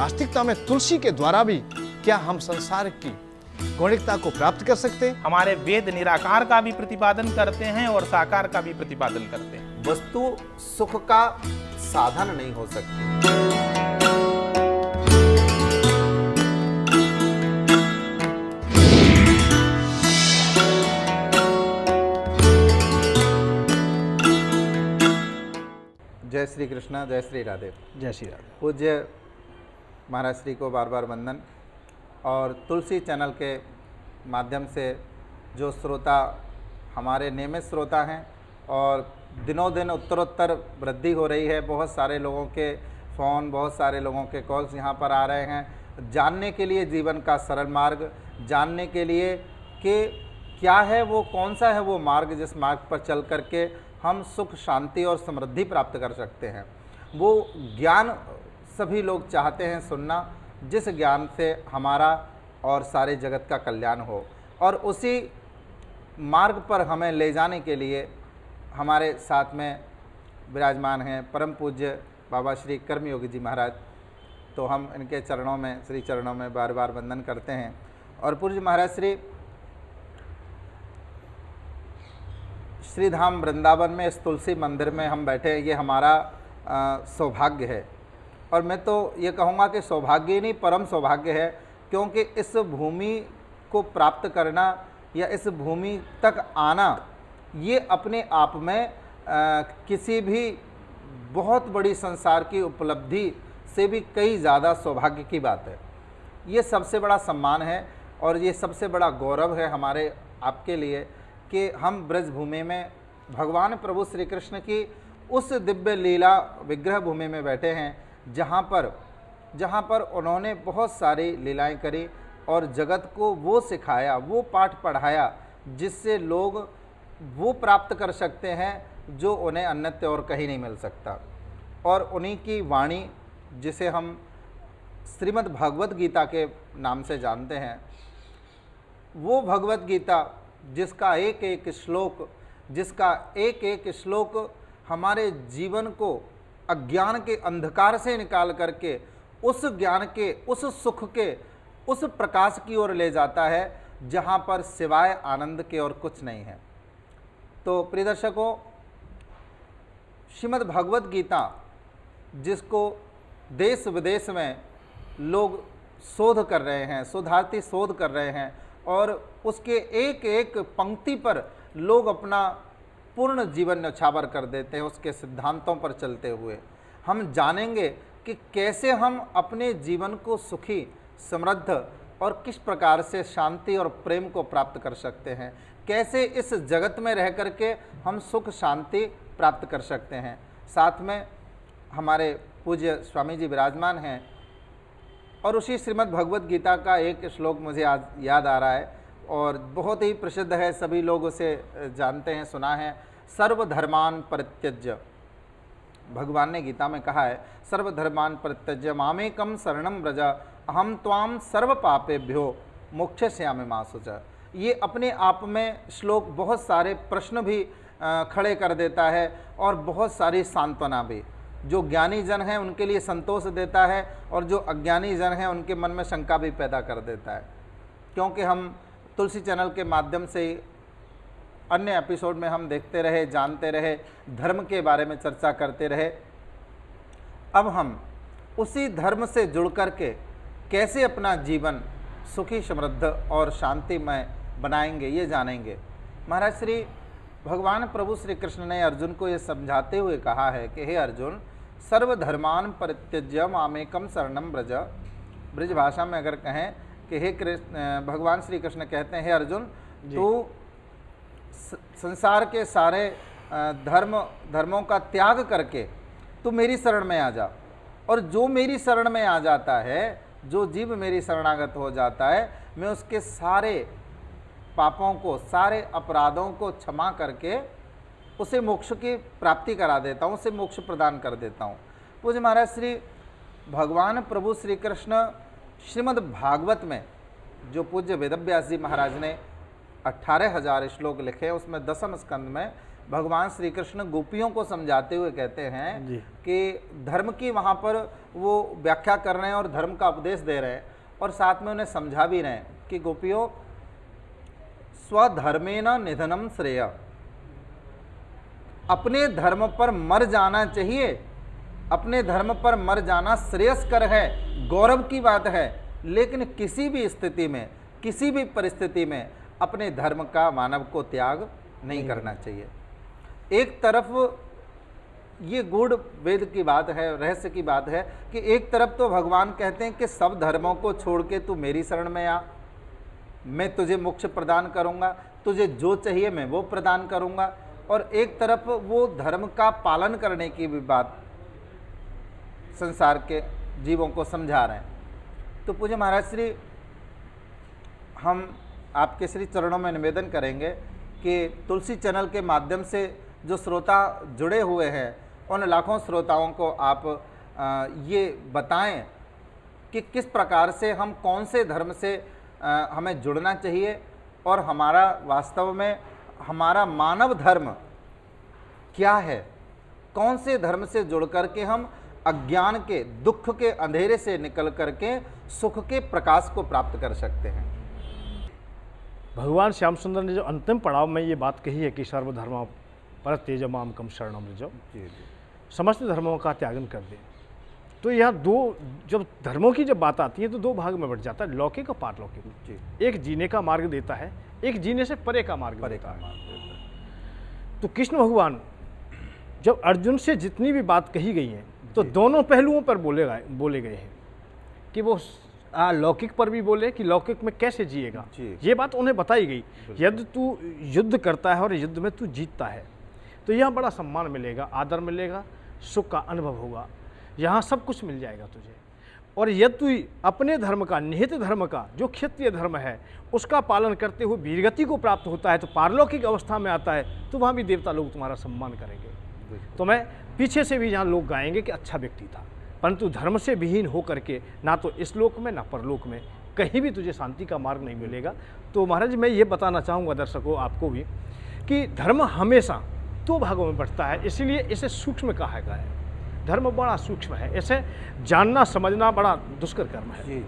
वास्तविकता में तुलसी के द्वारा भी क्या हम संसार की गौणिकता को प्राप्त कर सकते हैं? हमारे वेद निराकार का भी प्रतिपादन करते हैं और साकार का भी प्रतिपादन करते हैं। वस्तु सुख का साधन नहीं हो सकती। जय श्री कृष्ण, जय श्री राधे। जय श्री राधे। पूज्य महाराज श्री को बार बार वंदन। और तुलसी चैनल के माध्यम से जो श्रोता हमारे नियमित श्रोता हैं और दिनों दिन उत्तरोत्तर वृद्धि हो रही है, बहुत सारे लोगों के फ़ोन, बहुत सारे लोगों के कॉल्स यहाँ पर आ रहे हैं जानने के लिए जीवन का सरल मार्ग, जानने के लिए कि क्या है वो, कौन सा है वो मार्ग जिस मार्ग पर चल करके हम सुख, शांति और समृद्धि प्राप्त कर सकते हैं। वो ज्ञान सभी लोग चाहते हैं सुनना, जिस ज्ञान से हमारा और सारे जगत का कल्याण हो। और उसी मार्ग पर हमें ले जाने के लिए हमारे साथ में विराजमान हैं परम पूज्य बाबा श्री कर्मयोगी जी महाराज। तो हम इनके चरणों में, श्री चरणों में बार बार वंदन करते हैं। और पूज्य महाराज श्री धाम वृंदावन में इस तुलसी मंदिर में हम बैठे हैं, ये हमारा सौभाग्य है। और मैं तो ये कहूँगा कि सौभाग्य ही नहीं, परम सौभाग्य है, क्योंकि इस भूमि को प्राप्त करना या इस भूमि तक आना, ये अपने आप में किसी भी बहुत बड़ी संसार की उपलब्धि से भी कई ज़्यादा सौभाग्य की बात है। ये सबसे बड़ा सम्मान है और ये सबसे बड़ा गौरव है हमारे आपके लिए कि हम ब्रज भूमि में भगवान प्रभु श्री कृष्ण की उस दिव्य लीला विग्रह भूमि में बैठे हैं, जहाँ पर उन्होंने बहुत सारी लीलाएं करी और जगत को वो सिखाया, वो पाठ पढ़ाया जिससे लोग वो प्राप्त कर सकते हैं जो उन्हें अन्यत्र और कहीं नहीं मिल सकता। और उन्हीं की वाणी, जिसे हम श्रीमद् भगवत गीता के नाम से जानते हैं, वो भगवत गीता जिसका एक एक श्लोक हमारे जीवन को अज्ञान के अंधकार से निकाल करके उस ज्ञान के, उस सुख के, उस प्रकाश की ओर ले जाता है जहाँ पर सिवाय आनंद के और कुछ नहीं है। तो प्रिय दर्शकों, श्रीमद् भगवत गीता जिसको देश विदेश में लोग शोध कर रहे हैं, शोधार्थी शोध कर रहे हैं और उसके एक एक पंक्ति पर लोग अपना पूर्ण जीवन न्यौछावर कर देते हैं। उसके सिद्धांतों पर चलते हुए हम जानेंगे कि कैसे हम अपने जीवन को सुखी, समृद्ध और किस प्रकार से शांति और प्रेम को प्राप्त कर सकते हैं, कैसे इस जगत में रह करके हम सुख शांति प्राप्त कर सकते हैं। साथ में हमारे पूज्य स्वामी जी विराजमान हैं और उसी श्रीमद् भगवत गीता का एक श्लोक मुझे आज याद आ रहा है और बहुत ही प्रसिद्ध है, सभी लोग उसे जानते हैं, सुना है। सर्वधर्मान परित्यज्य, भगवान ने गीता में कहा है, सर्वधर्मान परित्यज्य मामेकम शरणं व्रज अहम त्वाम सर्व पापेभ्यो मोक्षयिष्यामि मा शुचः। ये अपने आप में श्लोक बहुत सारे प्रश्न भी खड़े कर देता है और बहुत सारी सांत्वना भी। जो ज्ञानी जन हैं उनके लिए संतोष देता है और जो अज्ञानी जन हैं उनके मन में शंका भी पैदा कर देता है। क्योंकि हम तुलसी चैनल के माध्यम से अन्य एपिसोड में हम देखते रहे, जानते रहे, धर्म के बारे में चर्चा करते रहे। अब हम उसी धर्म से जुड़ कर के कैसे अपना जीवन सुखी, समृद्ध और शांतिमय बनाएंगे, ये जानेंगे। महाराज श्री भगवान प्रभु श्री कृष्ण ने अर्जुन को ये समझाते हुए कहा है कि हे अर्जुन, सर्वधर्मान परित्यज्य मामेकम शरणं व्रज। ब्रज भाषा में अगर कहें कि हे कृष्ण, भगवान श्री कृष्ण कहते हैं, हे अर्जुन, तू संसार के सारे धर्मों का त्याग करके तू मेरी शरण में आ जा। और जो मेरी शरण में आ जाता है, जो जीव मेरी शरणागत हो जाता है, मैं उसके सारे पापों को, सारे अपराधों को क्षमा करके उसे मोक्ष की प्राप्ति करा देता हूँ, उसे मोक्ष प्रदान कर देता हूँ। पूज्य महाराज श्री भगवान प्रभु श्री कृष्ण श्रीमद् भागवत में, जो पूज्य वेदव्यास जी महाराज ने 18,000 श्लोक लिखे हैं, उसमें 10वें स्कंद में भगवान श्री कृष्ण गोपियों को समझाते हुए कहते हैं जी। कि धर्म की वहाँ पर वो व्याख्या कर रहे हैं और धर्म का उपदेश दे रहे हैं, और साथ में उन्हें समझा भी रहे हैं कि गोपियों, स्वधर्मेन निधनम श्रेय, अपने धर्म पर मर जाना चाहिए, अपने धर्म पर मर जाना श्रेयस्कर है, गौरव की बात है, लेकिन किसी भी स्थिति में, किसी भी परिस्थिति में अपने धर्म का मानव को त्याग नहीं करना चाहिए। एक तरफ ये गूढ़ वेद की बात है, रहस्य की बात है कि एक तरफ तो भगवान कहते हैं कि सब धर्मों को छोड़ के तू मेरी शरण में आ, मैं तुझे मोक्ष प्रदान करूंगा, तुझे जो चाहिए मैं वो प्रदान करूंगा, और एक तरफ वो धर्म का पालन करने की भी बात संसार के जीवों को समझा रहे हैं। तो पूज्य महाराज श्री, हम आपके श्री चरणों में निवेदन करेंगे कि तुलसी चैनल के माध्यम से जो श्रोता जुड़े हुए हैं, उन लाखों श्रोताओं को आप ये बताएं कि किस प्रकार से हम, कौन से धर्म से हमें जुड़ना चाहिए, और हमारा वास्तव में हमारा मानव धर्म क्या है, कौन से धर्म से जुड़ करके हम अज्ञान के, दुख के अंधेरे से निकल करके सुख के प्रकाश को प्राप्त कर सकते हैं। भगवान श्याम सुंदर ने जो अंतिम पड़ाव में ये बात कही है कि सर्वधर्मा परत्यज माम कम शरणम रजो, समस्त धर्मों का त्यागन कर दे, तो यह दो, जब धर्मों की जब बात आती है तो दो भाग में बढ़ जाता है, लौकिक और पारलौकिक। एक जीने का मार्ग देता है, एक जीने से परे का मार्ग देता है। तो कृष्ण भगवान जब अर्जुन से जितनी भी बात कही गई है तो दोनों पहलुओं पर बोले गए हैं कि वो लौकिक पर भी बोले कि लौकिक में कैसे जिएगा, ये बात उन्हें बताई गई। यदि तू युद्ध करता है और युद्ध में तू जीतता है तो यह बड़ा सम्मान मिलेगा, आदर मिलेगा, सुख का अनुभव होगा, यहाँ सब कुछ मिल जाएगा तुझे। और यदि तू अपने धर्म का, निहित धर्म का, जो क्षत्रिय धर्म है, उसका पालन करते हुए वीरगति को प्राप्त होता है, तो पारलौकिक अवस्था में आता है, तो वहाँ भी देवता लोग तुम्हारा सम्मान करेंगे। तो मैं पीछे से भी यहाँ लोग गाएंगे कि अच्छा व्यक्ति था, परंतु धर्म से विहीन हो करके ना तो इस लोक में ना परलोक में कहीं भी तुझे शांति का मार्ग नहीं मिलेगा। तो महाराज मैं ये बताना चाहूँगा दर्शकों, आपको भी, कि धर्म हमेशा दो भागों में बढ़ता है, इसीलिए इसे सूक्ष्म कहा गया है। धर्म बड़ा सूक्ष्म है, इसे जानना समझना बड़ा दुष्कर कर्म है।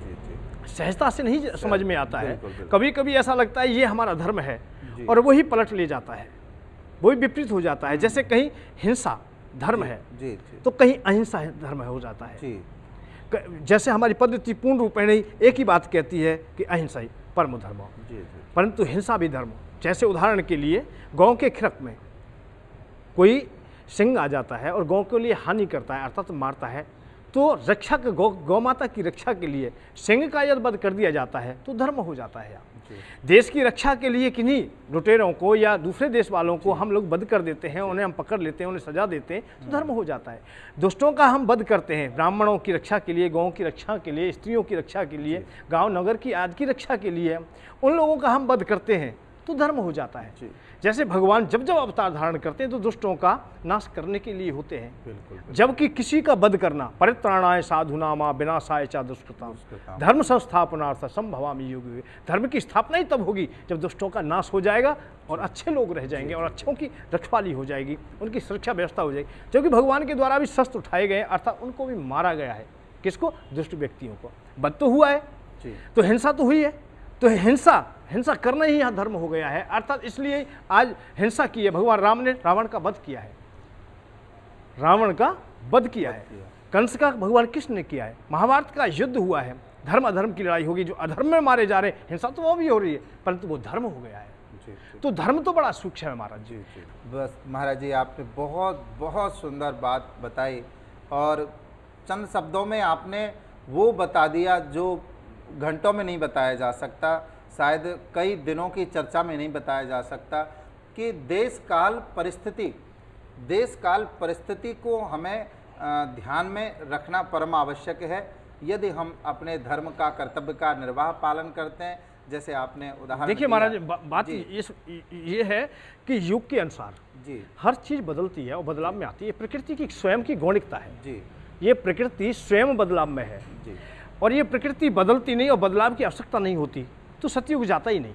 सहजता से नहीं समझ में आता है। कभी कभी ऐसा लगता है ये हमारा धर्म है और वही पलट ले जाता है, वही विपरीत हो जाता है। जैसे कहीं हिंसा धर्म है तो कहीं अहिंसा धर्म हो जाता है। जैसे हमारी पद्धति पूर्ण रूप में नहीं एक ही बात कहती है कि अहिंसा ही परम धर्म हो, परंतु हिंसा भी धर्म। जैसे उदाहरण के लिए गांव के खिरक में कोई सिंह आ जाता है और गौ के लिए हानि करता है, अर्थात मारता है, तो रक्षा के गौ माता की रक्षा के लिए सिंह का यदि वध कर दिया जाता है तो धर्म हो जाता है। देश की रक्षा के लिए किन्हीं लुटेरों को या दूसरे देश वालों को हम लोग वध कर देते हैं, उन्हें हम पकड़ लेते हैं, उन्हें सजा देते हैं, तो धर्म हो जाता है। दुष्टों का हम वध करते हैं, ब्राह्मणों की रक्षा के लिए, गौ की रक्षा के लिए, स्त्रियों की रक्षा के लिए, गाँव नगर की आदि की रक्षा के लिए उन लोगों का हम वध करते हैं तो धर्म हो जाता है। जैसे भगवान जब जब अवतार धारण करते हैं तो दुष्टों का नाश करने के लिए होते हैं, जबकि किसी का वध करना परित्राणाय साधुनामा विनाशाय च दुष्कृताम धर्म संस्थापनार्थ संभवामि युगे। धर्म की स्थापना ही तब होगी जब दुष्टों का नाश हो जाएगा और अच्छे लोग रह जाएंगे और अच्छों की रखवाली हो जाएगी, उनकी सुरक्षा व्यवस्था हो जाएगी। क्योंकि भगवान के द्वारा भी शस्त्र उठाए गए, अर्थात उनको भी मारा गया है। किसको? दुष्ट व्यक्तियों को। वध तो हुआ है तो हिंसा तो हुई है, तो हिंसा करना ही यहाँ धर्म हो गया है। अर्थात इसलिए आज हिंसा की है। भगवान राम ने रावण का वध किया है, रावण का वध किया है, कंस का भगवान कृष्ण ने किया है, महाभारत का युद्ध हुआ है, धर्म अधर्म की लड़ाई होगी, जो अधर्म में मारे जा रहे हैं, हिंसा तो वो भी हो रही है, परंतु वो धर्म हो गया है। तो धर्म तो बड़ा सूक्ष्म है महाराज जी। बस महाराज जी आपने बहुत बहुत सुंदर बात बताई और चंद शब्दों में आपने वो बता दिया जो घंटों में नहीं बताया जा सकता, शायद कई दिनों की चर्चा में नहीं बताया जा सकता, कि देश काल परिस्थिति को हमें ध्यान में रखना परम आवश्यक है। यदि हम अपने धर्म का, कर्तव्य का निर्वाह पालन करते हैं, जैसे आपने उदाहरण देखिए महाराज, बात ये है कि युग के अनुसार जी हर चीज़ बदलती है और बदलाव में आती है। प्रकृति की स्वयं की गौणिकता है जी, ये प्रकृति स्वयं बदलाव में है जी। और ये प्रकृति बदलती नहीं और बदलाव की आवश्यकता नहीं होती तो सतयुग जाता ही नहीं।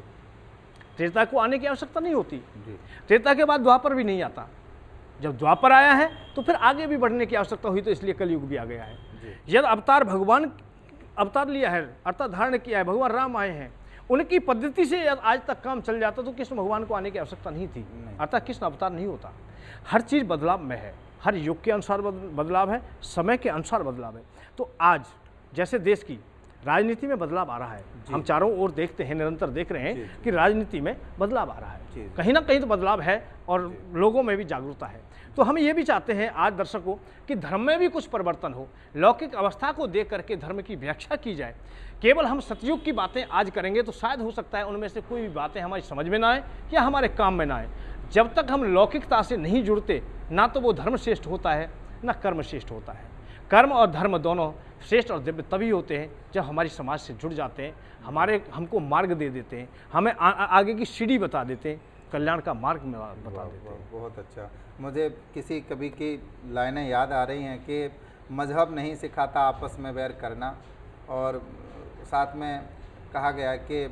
त्रेता को आने की आवश्यकता नहीं होती। जी त्रेता के बाद द्वापर भी नहीं आता। जब द्वापर आया है तो फिर आगे भी बढ़ने की आवश्यकता हुई, तो इसलिए कलयुग भी आ गया है। जी। यदि अवतार भगवान अवतार लिया है, अर्थात धारण किया है, भगवान राम आए हैं, उनकी पद्धति से यदि आज तक काम चल जाता तो कृष्ण भगवान को आने की आवश्यकता नहीं थी। अर्थात कृष्ण अवतार नहीं होता। हर चीज़ बदलाव में है, हर युग के अनुसार बदलाव है, समय के अनुसार बदलाव है। तो आज जैसे देश की राजनीति में बदलाव आ रहा है, हम चारों ओर देखते हैं, निरंतर देख रहे हैं कि राजनीति में बदलाव आ रहा है, कहीं ना कहीं तो बदलाव है और लोगों में भी जागरूकता है। तो हम ये भी चाहते हैं आज दर्शकों कि धर्म में भी कुछ परिवर्तन हो, लौकिक अवस्था को देख करके धर्म की व्याख्या की जाए। केवल हम सतयुग की बातें आज करेंगे तो शायद हो सकता है उनमें से कोई भी बातें हमारी समझ में ना आए या हमारे काम में ना आए। जब तक हम लौकिकता से नहीं जुड़ते, ना तो वो धर्म श्रेष्ठ होता है ना कर्म श्रेष्ठ होता है। कर्म और धर्म दोनों श्रेष्ठ और दिव्य तभी होते हैं जब हमारी समाज से जुड़ जाते हैं, हमको मार्ग दे देते हैं, हमें आगे की सीढ़ी बता देते हैं, कल्याण का मार्ग बता देते हैं। बहुत अच्छा। मुझे किसी कवि की लाइनें याद आ रही हैं कि मजहब नहीं सिखाता आपस में बैर करना, और साथ में कहा गया कि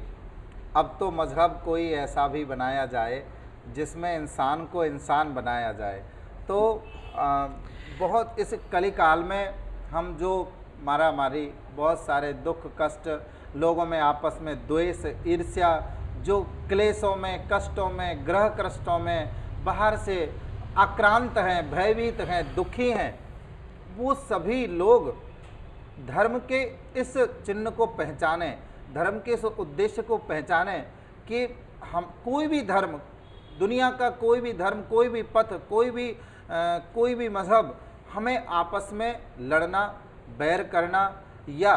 अब तो मजहब कोई ऐसा भी बनाया जाए जिसमें इंसान को इंसान बनाया जाए। तो बहुत इस कलिकाल में हम जो मारामारी, बहुत सारे दुख कष्ट लोगों में आपस में द्वेष ईर्ष्या, जो क्लेशों में कष्टों में ग्रह कष्टों में बाहर से आक्रांत हैं, भयभीत हैं, दुखी हैं, वो सभी लोग धर्म के इस चिन्ह को पहचाने, धर्म के इस उद्देश्य को पहचाने कि हम कोई भी धर्म, दुनिया का कोई भी धर्म, कोई भी पथ, कोई भी मजहब हमें आपस में लड़ना, बैर करना या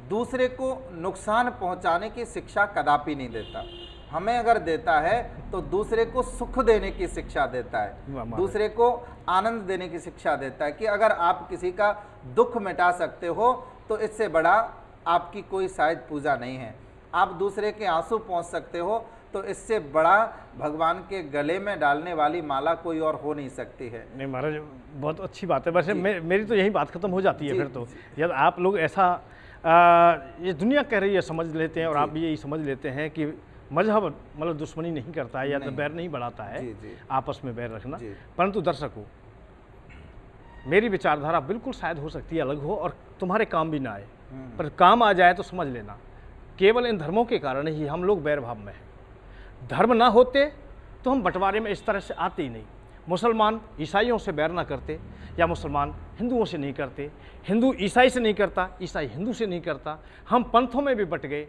दूसरे को नुकसान पहुंचाने की शिक्षा कदापि नहीं देता। हमें अगर देता है तो दूसरे को सुख देने की शिक्षा देता है, दूसरे को आनंद देने की शिक्षा देता है कि अगर आप किसी का दुख मिटा सकते हो तो इससे बड़ा आपकी कोई शायद पूजा नहीं है। आप दूसरे के आंसू पहुंच सकते हो तो इससे बड़ा भगवान के गले में डालने वाली माला कोई और हो नहीं सकती है। नहीं महाराज, बहुत अच्छी बात है। वैसे मेरी तो यही बात खत्म हो जाती है फिर तो, यदि आप लोग ऐसा ये दुनिया कह रही है समझ लेते हैं और आप भी यही समझ लेते हैं कि मजहब मतलब दुश्मनी नहीं करता है या तो बैर नहीं बढ़ाता है, आपस में बैर रखना। परंतु दर्शकों, मेरी विचारधारा बिल्कुल शायद हो सकती है अलग हो और तुम्हारे काम भी ना आए, पर काम आ जाए तो समझ लेना केवल इन धर्मों के कारण ही हम लोग बैर भाव में हैं। धर्म ना होते तो हम बंटवारे में इस तरह से आते ही नहीं। मुसलमान ईसाइयों से बैर ना करते या मुसलमान हिंदुओं से नहीं करते, हिंदू ईसाई से नहीं करता, ईसाई हिंदू से नहीं करता। हम पंथों में भी बट गए,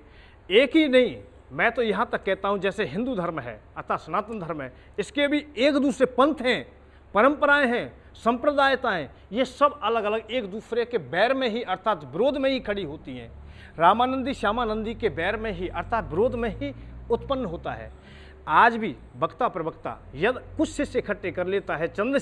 एक ही नहीं, मैं तो यहाँ तक कहता हूँ जैसे हिंदू धर्म है अर्थात सनातन धर्म है, इसके भी एक दूसरे पंथ हैं, परंपराएं हैं, संप्रदायताएं, ये सब अलग अलग एक दूसरे के बैर में ही अर्थात विरोध में ही खड़ी होती हैं। रामानंदी श्यामानंदी के बैर में ही अर्थात विरोध में ही उत्पन्न होता है। आज भी वक्ता प्रवक्ता यदि कुछ शिष्य इकट्ठे कर लेता है, चंद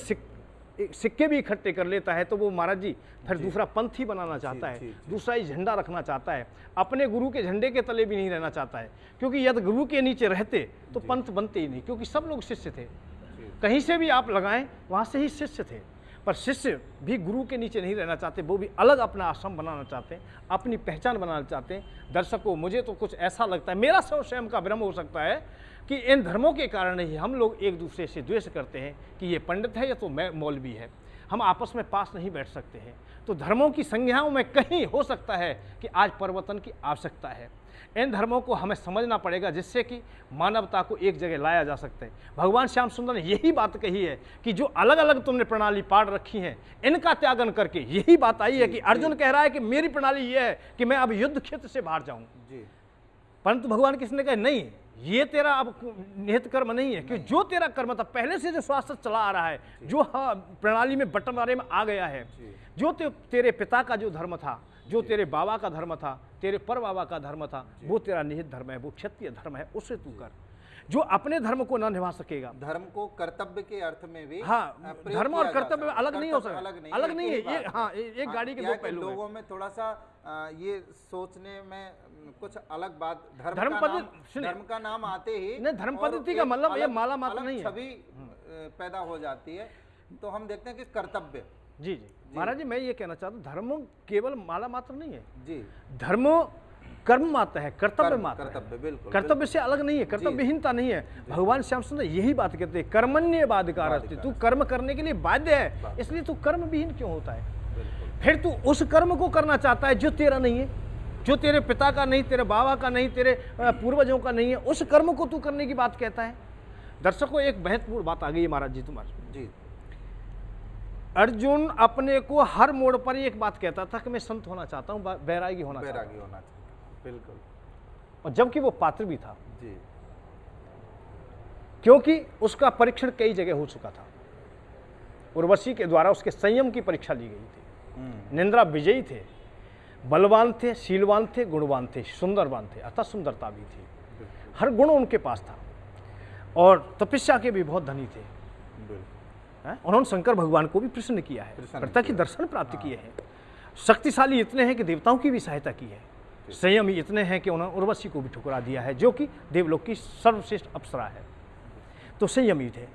सिक्के भी इकट्ठे कर लेता है, तो वो महाराज जी फिर दूसरा पंथ ही बनाना चाहता है, दूसरा ही झंडा रखना चाहता है, अपने गुरु के झंडे के तले भी नहीं रहना चाहता है। क्योंकि यदि गुरु के नीचे रहते तो पंथ बनते ही नहीं, क्योंकि सब लोग शिष्य थे, कहीं से भी आप लगाएं वहाँ से ही शिष्य थे। पर शिष्य भी गुरु के नीचे नहीं रहना चाहते, वो भी अलग अपना आश्रम बनाना चाहते हैं, अपनी पहचान बनाना चाहते हैं। दर्शकों, मुझे तो कुछ ऐसा लगता है, मेरा स्वयं का भ्रम हो सकता है कि इन धर्मों के कारण ही हम लोग एक दूसरे से द्वेष करते हैं कि ये पंडित है या तो मैं मौलवी है, हम आपस में पास नहीं बैठ सकते हैं। तो धर्मों की संज्ञाओं में कहीं हो सकता है कि आज परिवर्तन की आवश्यकता है। इन धर्मों को हमें समझना पड़ेगा जिससे कि मानवता को एक जगह लाया जा सकता है। भगवान श्याम सुंदर ने यही बात कही है कि जो अलग अलग तुमने प्रणाली पाड़ रखी है इनका त्यागन करके, यही बात आई है कि अर्जुन कह रहा है कि मेरी प्रणाली ये है कि मैं अब युद्ध क्षेत्र से बाहर जाऊं, परंतु भगवान किसने कहा नहीं, ये तेरा अब निहित कर्म नहीं है, कि जो तेरा कर्म था पहले से जो शास्त्र चला आ रहा है, जो प्रणाली में बंटवारे में आ गया है, जो तेरे पिता का जो धर्म था, जो तेरे बाबा का धर्म था, तेरे पर बाबा का धर्म था, वो तेरा निहित धर्म है, वो क्षत्रिय धर्म है, उसे तू कर। जो अपने धर्म को न निभा सकेगा, धर्म को कर्तव्य के अर्थ में भी, हाँ, धर्म और कर्तव्य में अलग नहीं हो सकता, अलग नहीं है ये। हाँ, एक गाड़ी के दो पहलू लोगों में थोड़ा सा ये सोचने में कुछ अलग बात, धर्म का नाम आते ही नहीं, धर्म पद्धति का मतलब ये माला मात्र नहीं है, छवि पैदा हो जाती है। तो हम देखते हैं कि कर्तव्य, जी महाराज जी, मैं ये कहना चाहता हूँ धर्म केवल माला मात्र नहीं है जी। धर्म कर्म मात्र है, कर्तव्य मात्र है। कर्तव्य, बिल्कुल कर्तव्य से अलग नहीं है, कर्तव्यहीनता नहीं है। भगवान श्याम सुंदर यही बात कहते हैं, कर्मण्य बाधिकारस्ति, तू कर्म करने के लिए बाध्य है, इसलिए तू कर्म विहीन क्यों होता है? फिर तू उस कर्म को करना चाहता है जो तेरा नहीं है, जो तेरे पिता का नहीं, तेरे बाबा का नहीं, तेरे पूर्वजों का नहीं है, उस कर्म को तू करने की बात कहता है। दर्शकों, एक महत्वपूर्ण बात आ गई है महाराज जी तुम्हारे जी। अर्जुन अपने को हर मोड़ पर एक बात कहता था कि मैं संत होना चाहता हूँ, बैरागी होना चाहता बैरागी होना चाहिए, बिल्कुल। हूँ, और जबकि वो पात्र भी था, जी। क्योंकि उसका परीक्षण कई जगह हो चुका था। उर्वशी के द्वारा उसके संयम की परीक्षा ली गई थी। निंद्रा विजयी थे, बलवान थे, शीलवान थे, गुणवान थे, सुंदरवान थे, अतः सुंदरता भी थी, हर गुण उनके पास था, और तपस्या के भी बहुत धनी थे। उन्होंने शंकर भगवान को भी प्रसन्न किया है, प्रत्यक्ष दर्शन प्राप्त किए हैं। शक्तिशाली इतने हैं कि देवताओं की भी सहायता की है। संयमी इतने हैं कि उन्होंने उर्वशी को भी ठुकरा दिया है, जो कि देवलोक की सर्वश्रेष्ठ अप्सरा है। तो संयमी थे,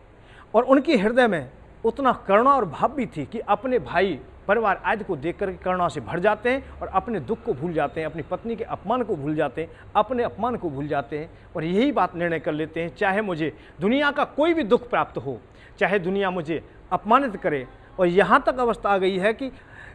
और उनके हृदय में उतना करुणा और भाव भी थी कि अपने भाई परिवार आदि को देख कर करुणा से भर जाते हैं और अपने दुख को भूल जाते हैं, अपनी पत्नी के अपमान को भूल जाते हैं, अपने अपमान को भूल जाते हैं, और यही बात निर्णय कर लेते हैं, चाहे मुझे दुनिया का कोई भी दुख प्राप्त हो, चाहे दुनिया मुझे अपमानित करे, और यहाँ तक अवस्था आ गई है कि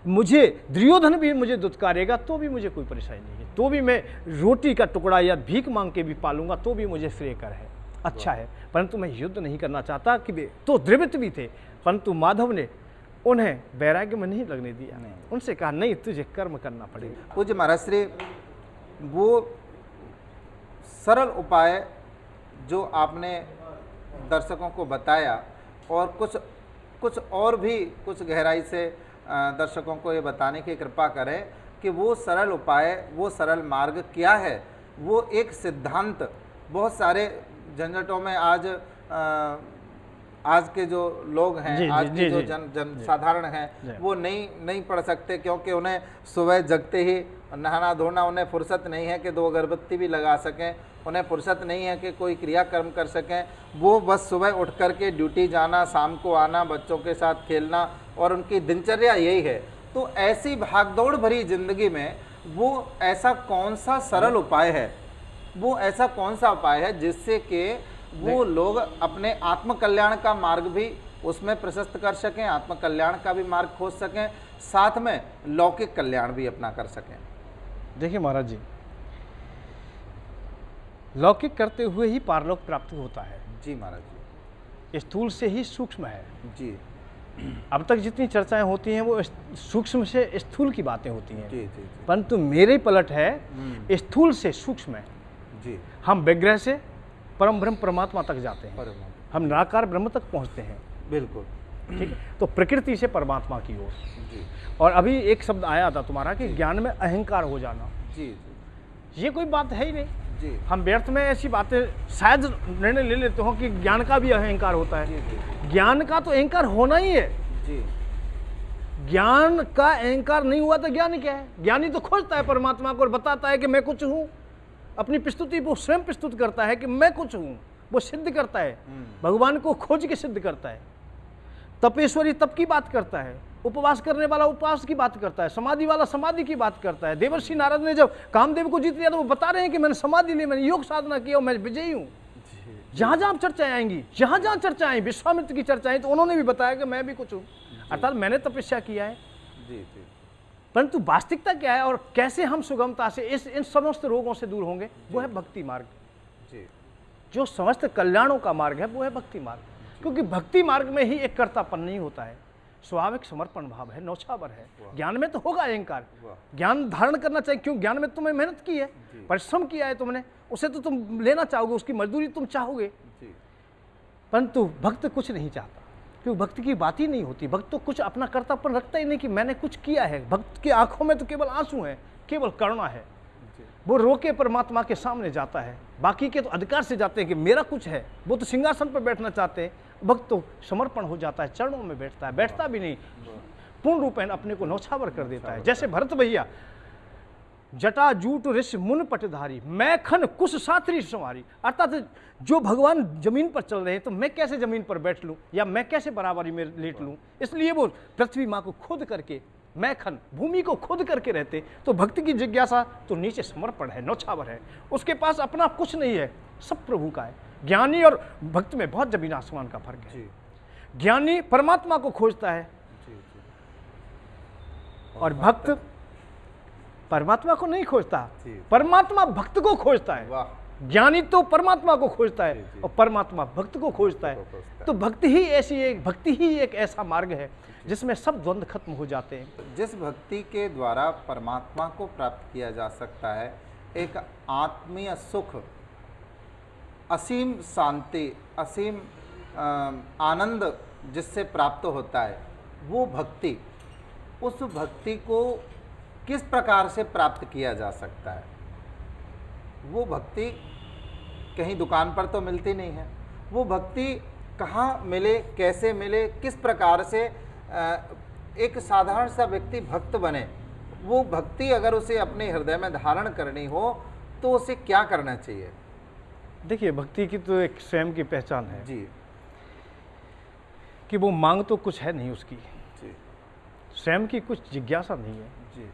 मुझे दुर्योधन भी मुझे दुत्कारेगा तो भी मुझे कोई परेशानी नहीं है, तो भी मैं रोटी का टुकड़ा या भीख मांग के भी पालूंगा तो भी मुझे श्रेयकर है, अच्छा है, परंतु मैं युद्ध नहीं करना चाहता। कि वे तो द्रवित भी थे, परंतु माधव ने उन्हें वैराग्य में नहीं लगने दिया, उनसे कहा नहीं, तुझे कर्म करना पड़ेगा। पूज्य महाराज श्री, वो सरल उपाय जो आपने दर्शकों को बताया, और कुछ और भी कुछ गहराई से दर्शकों को ये बताने की कृपा करें कि वो सरल उपाय, वो सरल मार्ग क्या है। वो एक सिद्धांत बहुत सारे झंझटों में आज के जो लोग हैं, आज के जो जन साधारण हैं, वो नहीं पढ़ सकते, क्योंकि उन्हें सुबह जगते ही नहाना धोना, उन्हें फुर्सत नहीं है कि 2 अगरबत्ती भी लगा सकें, उन्हें फुर्सत नहीं है कि कोई क्रियाकर्म कर सकें। वो बस सुबह उठ करके ड्यूटी जाना, शाम को आना, बच्चों के साथ खेलना, और उनकी दिनचर्या यही है। तो ऐसी भागदौड़ भरी जिंदगी में वो ऐसा कौन सा सरल उपाय है, वो ऐसा कौन सा उपाय है जिससे कि वो लोग अपने आत्मकल्याण का मार्ग भी उसमें प्रशस्त कर सकें, आत्मकल्याण का भी मार्ग खोज सकें, साथ में लौकिक कल्याण भी अपना कर सकें। देखिए महाराज जी, लौकिक करते हुए ही पारलौक प्राप्त होता है। जी महाराज जी। स्थूल से ही सूक्ष्म है। जी। अब तक जितनी चर्चाएं होती हैं वो सूक्ष्म से स्थूल की बातें होती हैं, जी जी। परंतु मेरे पलट है स्थूल से सूक्ष्म है। जी। हम विग्रह से परम ब्रह्म परमात्मा तक जाते हैं, हम निराकार ब्रह्म तक पहुंचते हैं। बिल्कुल, ठीक है। तो प्रकृति से परमात्मा की ओर। जी। और अभी एक शब्द आया था तुम्हारा कि ज्ञान में अहंकार हो जाना। जी जी। ये कोई बात है ही नहीं। जी। हम व्यर्थ में ऐसी बातें शायद निर्णय ले लेते हो कि ज्ञान का भी अहंकार होता है। जी, जी। ज्ञान का तो अहंकार होना ही है। जी। ज्ञान का अहंकार नहीं हुआ तो ज्ञानी क्या है? ज्ञानी तो खोजता है परमात्मा को और बताता है कि मैं कुछ हूं। अपनी प्रस्तुति वो स्वयं प्रस्तुत करता है कि मैं कुछ हूं, वो सिद्ध करता है, भगवान को खोज के सिद्ध करता है। तपेश्वरी तप की बात करता है, उपवास करने वाला उपवास की बात करता है, समाधि वाला समाधि की बात करता है। देवर्षि नारद ने जब कामदेव को जीत लिया तो वो बता रहे हैं कि मैंने समाधि ली, मैंने योग साधना किया और मैं विजयी हूँ। जहां जहां चर्चाएं आएंगी, जहां जहां चर्चाएं, विश्वामित्र की चर्चाएं, तो उन्होंने भी बताया कि मैं भी कुछ हूँ, अर्थात मैंने तपस्या किया है। जी जी। परंतु वास्तविकता क्या है और कैसे हम सुगमता से इन समस्त रोगों से दूर होंगे, वो है भक्ति मार्ग। जी। जो समस्त कल्याणों का मार्ग है वो है भक्ति मार्ग, क्योंकि भक्ति मार्ग में ही एक कर्तापन नहीं होता है, स्वाभाविक समर्पण भाव है, नौछावर है। ज्ञान में तो होगा अहंकार, ज्ञान धारण करना चाहिए, क्यों? ज्ञान में तुमने मेहनत की है, परिश्रम किया है तुमने, उसे तो तुम लेना चाहोगे, उसकी मजदूरी तुम चाहोगे। परंतु भक्त कुछ नहीं चाहता, क्योंकि भक्त की बात ही नहीं होती। भक्त तो कुछ अपना कर्तव्य रखता ही नहीं कि मैंने कुछ किया है। भक्त की आंखों में तो केवल आंसू है, केवल करुणा है। वो रो के परमात्मा के सामने जाता है, बाकी के तो अधिकार से जाते हैं कि मेरा कुछ है। वो तो सिंहासन पर बैठना चाहते हैं, भक्त तो समर्पण हो जाता है, चरणों में बैठता है, बैठता भी नहीं, पूर्ण रूप अपने को नौछावर कर देता है। जैसे भरत भैया, जटा जूट ऋषि मुन पटधारी, मैं खन कुश साथरी संवारी, अर्थात जो भगवान जमीन पर चल रहे हैं तो मैं कैसे जमीन पर बैठ लूं या मैं कैसे बराबरी में लेट लूं। इसलिए वो पृथ्वी माँ को खोद करके मैखन भूमि को खोद करके रहते। तो भक्ति की जिज्ञासा तो नीचे समर्पण है, नौछावर है, उसके पास अपना कुछ नहीं है, सब प्रभु का है। ज्ञानी और भक्त में बहुत जमीन आसमान का फर्क है। ज्ञानी परमात्मा को खोजता है और भक्त परमात्मा को नहीं खोजता, परमात्मा भक्त को खोजता है। वाह, ज्ञानी तो परमात्मा को खोजता है और परमात्मा भक्त को खोजता है। तो भक्ति ही एक ऐसा मार्ग है जिसमें सब द्वंद्व खत्म हो जाते हैं। जिस भक्ति के द्वारा परमात्मा को प्राप्त किया जा सकता है, एक आत्मीय सुख, असीम शांति, असीम आनंद जिससे प्राप्त होता है, वो भक्ति, उस भक्ति को किस प्रकार से प्राप्त किया जा सकता है? वो भक्ति कहीं दुकान पर तो मिलती नहीं है। वो भक्ति कहाँ मिले, कैसे मिले, किस प्रकार से एक साधारण सा व्यक्ति भक्त बने? वो भक्ति अगर उसे अपने हृदय में धारण करनी हो तो उसे क्या करना चाहिए? देखिए, भक्ति की तो एक स्वयं की पहचान है जी कि वो मांग तो कुछ है नहीं उसकी, जी स्वयं की कुछ जिज्ञासा नहीं है। जी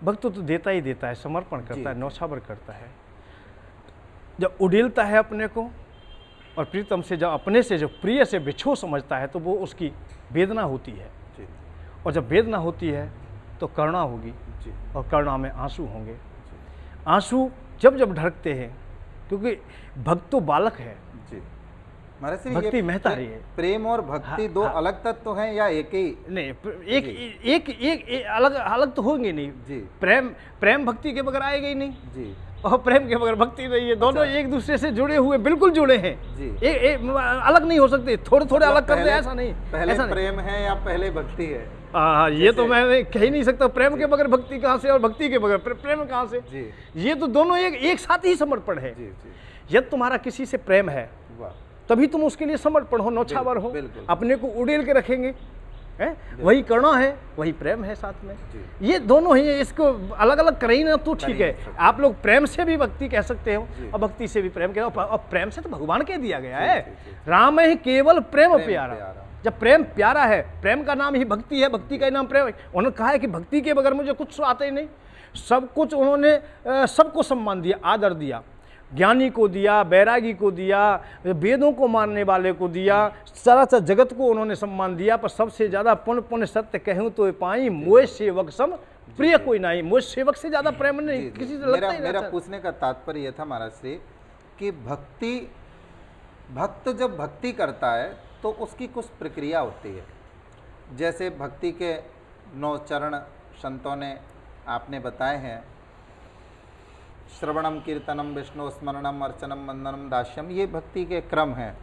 भक्त तो देता ही देता है, समर्पण करता है, नौछावर करता है। जब उड़ेलता है अपने को और प्रीतम से, जब अपने से जो प्रिय से बिछो समझता है, तो वो उसकी वेदना होती है। जी और जब वेदना होती है तो करुणा होगी जी और करुणा में आंसू होंगे। आंसू जब जब ढरकते हैं, क्योंकि भक्त तो बालक है, जी। महाराज श्री, भक्ति ये महतारी है। प्रेम और भक्ति दो अलग तत्व हैं या एक ही? नहीं, एक अलग अलग तो होंगे नहीं। जी प्रेम भक्ति के बगैर आएगा ही नहीं, जी और प्रेम के बगैर भक्ति नहीं है। दोनों एक दूसरे से जुड़े हुए, बिल्कुल जुड़े हैं। जी। अलग नहीं हो सकते, थोड़े थोड़े अलग कर दे, ऐसा नहीं। पहले ऐसा नहीं। प्रेम है या पहले भक्ति है? हाँ, ये तो मैं कह ही नहीं सकता। प्रेम के बगैर भक्ति कहाँ से और भक्ति के बगैर प्रेम कहाँ से? जी ये तो दोनों एक साथ ही समर्पण है। जी जी। यदि तुम्हारा किसी से प्रेम है वाह, तभी तुम उसके लिए समर्पण हो, नौछावर हो, बिल्कुल। अपने को उड़ेल के रखेंगे, है वही करुणा है, वही प्रेम है साथ में। जी। ये दोनों ही है, इसको अलग अलग करें ना तो ठीक है। सकते। आप लोग प्रेम से भी भक्ति कह सकते हो जी। और भक्ति से भी प्रेम कह, और प्रेम से तो भगवान कह दिया गया है, जी, जी। राम है केवल प्रेम प्रेम प्यारा। प्यारा। जब प्रेम प्यारा है, प्रेम का नाम ही भक्ति है, भक्ति का नाम प्रेम है। उन्होंने कहा है कि भक्ति के बगैर मुझे कुछ आता ही नहीं। सब कुछ उन्होंने सबको सम्मान दिया, आदर दिया, ज्ञानी को दिया, बैरागी को दिया, वेदों को मानने वाले को दिया, सारा जगत को उन्होंने सम्मान दिया। पर सबसे ज्यादा पुण्य पुण्य सत्य कहूँ तो पाई, मोह सेवक सम प्रिय कोई नहीं। मोह सेवक से ज्यादा प्रेम नहीं जी, किसी से मेरा लगता ही मेरा नहीं। पूछने का तात्पर्य यह था महाराज श्री कि भक्त जब भक्ति करता है तो उसकी कुछ प्रक्रिया होती है। जैसे भक्ति के 9 चरण संतों ने आपने बताए हैं, श्रवणम कीर्तनम विष्णु स्मरणम अर्चनम वंदनम दास्यम, ये भक्ति के क्रम हैं।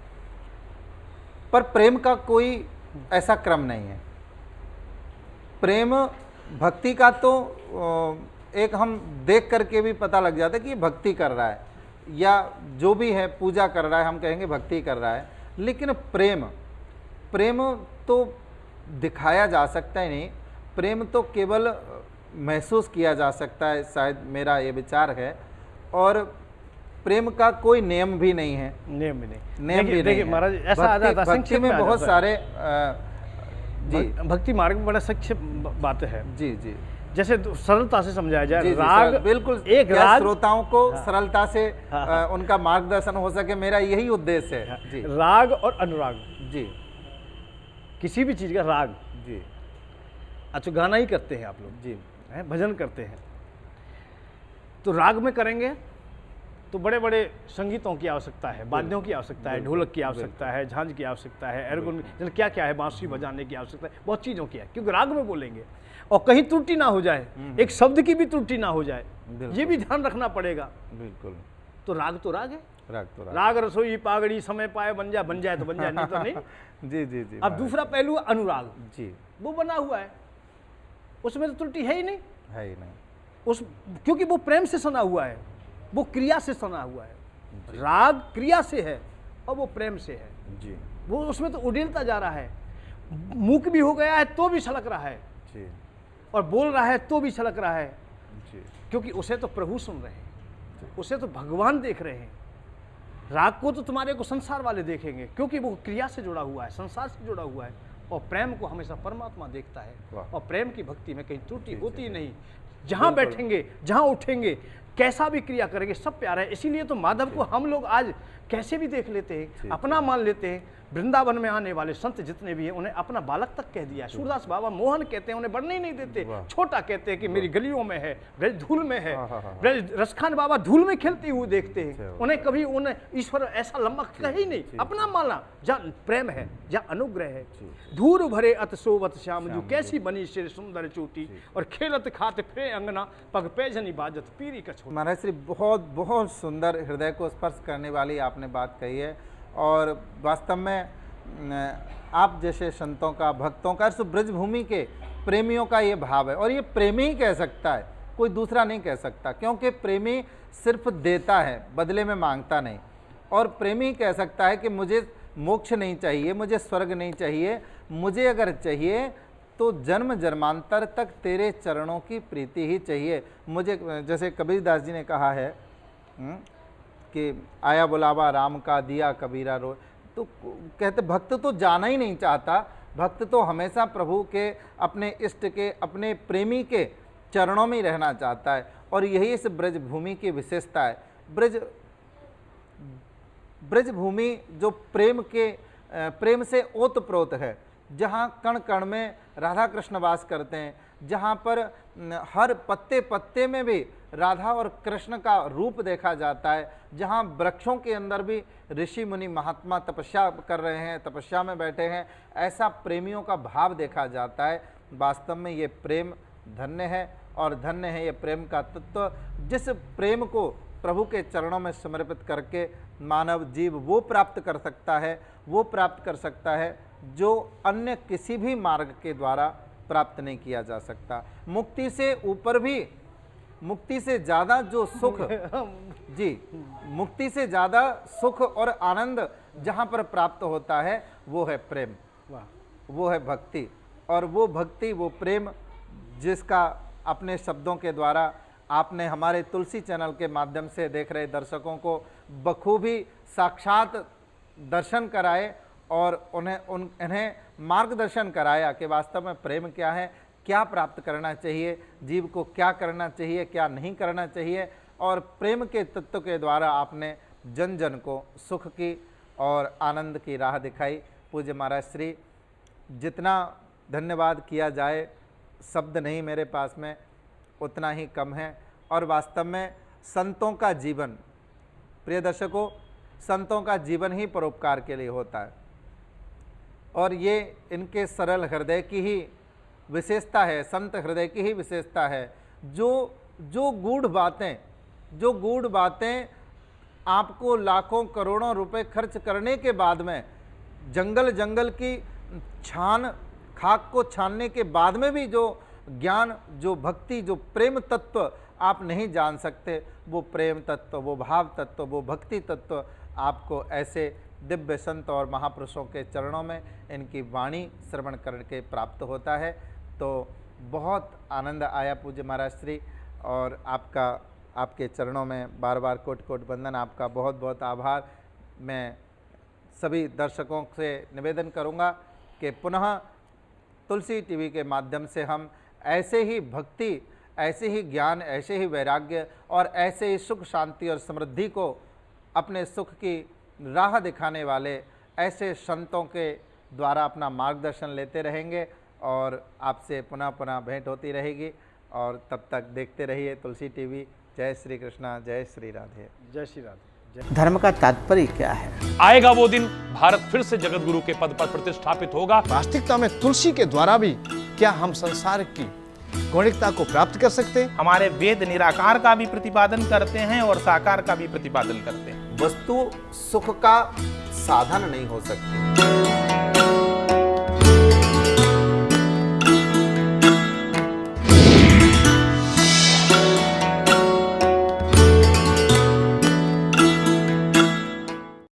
पर प्रेम का कोई ऐसा क्रम नहीं है। प्रेम भक्ति का तो एक हम देख करके भी पता लग जाता है कि ये भक्ति कर रहा है, या जो भी है पूजा कर रहा है, हम कहेंगे भक्ति कर रहा है। लेकिन प्रेम तो दिखाया जा सकता ही नहीं, प्रेम तो केवल महसूस किया जा सकता है, शायद मेरा ये विचार है। और प्रेम का कोई नियम भी नहीं है। नियम भी नहीं। नियम भी नहीं देखिए है। महाराज, ऐसा आ जाता है, भक्ति संक्षेप में आ बहुत जाता है। सारे जी भक्ति मार्ग में बड़ा संक्षेप बात है। जी जी जैसे सरलता से समझाया जाए, जी, जी, राग बिल्कुल एक क्या राग, श्रोताओं को हाँ, सरलता से हाँ, उनका मार्गदर्शन हो सके, मेरा यही उद्देश्य है। जी राग और अनुराग, जी किसी भी चीज का राग। जी अच्छा, गाना ही करते हैं आप लोग, जी हैं, भजन करते हैं, तो राग में करेंगे तो बड़े बड़े संगीतों की आवश्यकता है, वाद्यों की आवश्यकता है, ढोलक की आवश्यकता है, झांझ की आवश्यकता है, एर्गोन क्या क्या है, बांसुरी बजाने की आवश्यकता है, बहुत चीज़ों की है, क्योंकि राग में बोलेंगे और कहीं त्रुटि ना हो जाए, एक शब्द की भी त्रुटि ना हो जाए, ये भी ध्यान रखना पड़ेगा। बिल्कुल। तो राग है, राग तो राग रसोई पागड़ी समय पाए बन जाए तो बन जाए, नहीं तो नहीं। जी जी जी। अब दूसरा पहलू अनुराग, जी वो बना हुआ है, उसमें तो त्रुटि है ही नहीं, है ही नहीं। क्योंकि वो प्रेम से सना हुआ है, वो क्रिया से सना हुआ है। राग क्रिया से है और वो प्रेम से है। जी वो उसमें तो उड़ेलता जा रहा है, मूक भी हो गया है तो भी छलक रहा है, जी और बोल रहा है तो भी छलक रहा है, जी क्योंकि उसे तो प्रभु सुन रहे हैं, उसे तो भगवान देख रहे हैं। राग को तो तुम्हारे को संसार वाले देखेंगे, क्योंकि वो क्रिया से जुड़ा हुआ है, संसार से जुड़ा हुआ है, और प्रेम को हमेशा परमात्मा देखता है, वाह। और प्रेम की भक्ति में कहीं त्रुटि होती नहीं। जहाँ बैठेंगे, जहाँ उठेंगे, कैसा भी क्रिया करेंगे, सब प्यारा है। इसीलिए तो माधव को हम लोग आज कैसे भी देख लेते हैं, अपना मान लेते हैं। वृंदावन में आने वाले संत जितने भी हैं उन्हें अपना बालक तक कह दिया। सूरदास बाबा मोहन कहते हैं, उन्हें बढ़ने ही नहीं देते, छोटा कहते हैं कि मेरी गलियों में है, ब्रज धूल में है। ब्रज रसखान बाबा धूल में खेलते हुए देखते हैं, उन्हें कभी उन्हें ईश्वर ऐसा लंबा कहे ही नहीं, अपना माना। जहाँ प्रेम है, जहाँ अनुग्रह है। धूर भरे अत सोवत श्याम जू, कैसी बनी सिर सुंदर चोटी, और खेलत खाते फिरे अंगना, पग पैजनी बाजत पीरी कछोटी। महाराज श्री, बहुत बहुत सुंदर, हृदय को स्पर्श करने वाली आपने बात कही है। और वास्तव में आप जैसे संतों का, भक्तों का, ब्रजभूमि के प्रेमियों का ये भाव है, और ये प्रेमी ही कह सकता है, कोई दूसरा नहीं कह सकता, क्योंकि प्रेमी सिर्फ देता है, बदले में मांगता नहीं। और प्रेमी कह सकता है कि मुझे मोक्ष नहीं चाहिए, मुझे स्वर्ग नहीं चाहिए, मुझे अगर चाहिए तो जन्म जन्मांतर तक तेरे चरणों की प्रीति ही चाहिए मुझे। जैसे कबीरदास जी ने कहा है कि आया बुलावा राम का, दिया कबीरा रो। तो कहते भक्त तो जाना ही नहीं चाहता, भक्त तो हमेशा प्रभु के, अपने इष्ट के, अपने प्रेमी के चरणों में ही रहना चाहता है। और यही इस ब्रजभूमि की विशेषता है। ब्रजभूमि जो प्रेम से ओतप्रोत है, जहाँ कण कण में राधा कृष्ण वास करते हैं, जहाँ पर हर पत्ते पत्ते में भी राधा और कृष्ण का रूप देखा जाता है, जहाँ वृक्षों के अंदर भी ऋषि मुनि महात्मा तपस्या कर रहे हैं, तपस्या में बैठे हैं, ऐसा प्रेमियों का भाव देखा जाता है। वास्तव में ये प्रेम धन्य है, और धन्य है ये प्रेम का तत्व, जिस प्रेम को प्रभु के चरणों में समर्पित करके मानव जीव वो प्राप्त कर सकता है, वो प्राप्त कर सकता है जो अन्य किसी भी मार्ग के द्वारा प्राप्त नहीं किया जा सकता। मुक्ति से ऊपर भी, मुक्ति से ज़्यादा जो सुख जी, मुक्ति से ज़्यादा सुख और आनंद जहाँ पर प्राप्त होता है वो है प्रेम, वो है भक्ति। और वो भक्ति, वो प्रेम जिसका अपने शब्दों के द्वारा आपने हमारे तुलसी चैनल के माध्यम से देख रहे दर्शकों को बखूबी साक्षात दर्शन कराए, और उन्हें मार्गदर्शन कराया कि वास्तव में प्रेम क्या है, क्या प्राप्त करना चाहिए, जीव को क्या करना चाहिए, क्या नहीं करना चाहिए। और प्रेम के तत्व के द्वारा आपने जन जन को सुख की और आनंद की राह दिखाई। पूज्य महाराज श्री, जितना धन्यवाद किया जाए शब्द नहीं मेरे पास में, उतना ही कम है। और वास्तव में संतों का जीवन, प्रिय दर्शकों, संतों का जीवन ही परोपकार के लिए होता है, और ये इनके सरल हृदय की ही विशेषता है, संत हृदय की ही विशेषता है। जो गूढ़ बातें आपको लाखों करोड़ों रुपए खर्च करने के बाद में, जंगल की खाक को छानने के बाद में भी जो ज्ञान, जो भक्ति, जो प्रेम तत्व आप नहीं जान सकते, वो प्रेम तत्व, वो भाव तत्व, वो भक्ति तत्व आपको ऐसे दिव्य संत और महापुरुषों के चरणों में इनकी वाणी श्रवण करके प्राप्त होता है। तो बहुत आनंद आया पूज्य महाराज श्री, और आपके चरणों में बार बार कोटि कोटि वंदन, आपका बहुत बहुत आभार। मैं सभी दर्शकों से निवेदन करूंगा कि पुनः तुलसी टीवी के माध्यम से हम ऐसे ही भक्ति, ऐसे ही ज्ञान, ऐसे ही वैराग्य और ऐसे ही सुख शांति और समृद्धि को, अपने सुख की राह दिखाने वाले ऐसे संतों के द्वारा अपना मार्गदर्शन लेते रहेंगे, और आपसे पुनः पुनः भेंट होती रहेगी। और तब तक देखते रहिए तुलसी टीवी। जय श्री कृष्णा, जय श्री राधे। जय श्री राधे। धर्म का तात्पर्य क्या है? आएगा वो दिन, भारत फिर से जगत गुरु के पद पर प्रतिष्ठापित होगा। वास्तविकता में तुलसी के द्वारा भी क्या हम संसार की गौणिकता को प्राप्त कर सकते हैं? हमारे वेद निराकार का भी प्रतिपादन करते हैं और साकार का भी प्रतिपादन करते हैं। वस्तु सुख का साधन नहीं हो सकती।